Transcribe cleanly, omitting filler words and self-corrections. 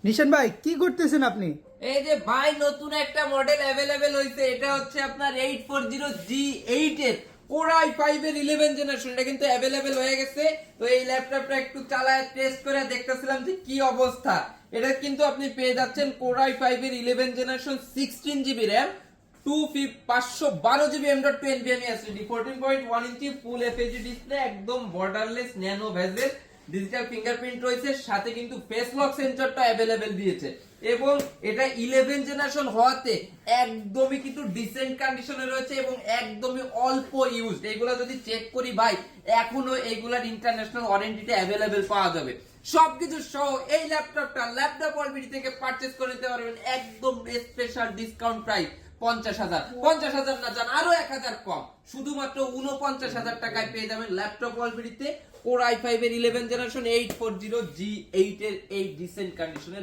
নিশান ভাই কি করতেছেন আপনি? এই যে ভাই নতুন একটা মডেল अवेलेबल হইছে, এটা হচ্ছে আপনার 840G8 এর Core i5 এর 11 জেনারেশন। এটা কিন্তু अवेलेबल হয়ে গেছে। তো এই ল্যাপটপটা একটু চালায় টেস্ট করে দেখতেছিলাম যে কি অবস্থা। এটা কিন্তু আপনি পেয়ে যাচ্ছেন Core i5 এর 11 generation 16GB RAM, 512GB M.2 NVMe SSD, 14.1 ইঞ্চি ফুল FHD ডিসপ্লে, একদম borderless nano bezel digital fingerprint রয়েছে, সাথে কিন্তু ফেস লক সেন্সরটা अवेलेबल দিয়েছে। এবং এটা 11 জেনারেশন হওয়াতে একদমই কিন্তু ডিসেন্ট কন্ডিশনে রয়েছে এবং একদমই অল্প ইউজড। এগুলো যদি চেক করি ভাই, এখনো এইগুলার ইন্টারন্যাশনাল ওয়ারেন্টিতে अवेलेबल পাওয়া যাবে। সবকিছু সহ এই ল্যাপটপটা ল্যাপটপ অলবিডি থেকে পারচেজ করে নিতে পারবেন একদম স্পেশাল ডিসকাউন্ট প্রাইস 50,000 না জান আরো 1,000 কম, শুধুমাত্র 49,000 টাকায় পেয়ে যাবেন ল্যাপটপ অলবিডিতে Core i5 এর 11 জেনারেশন 840G8 এর এই ডিসেন্ট কন্ডিশনের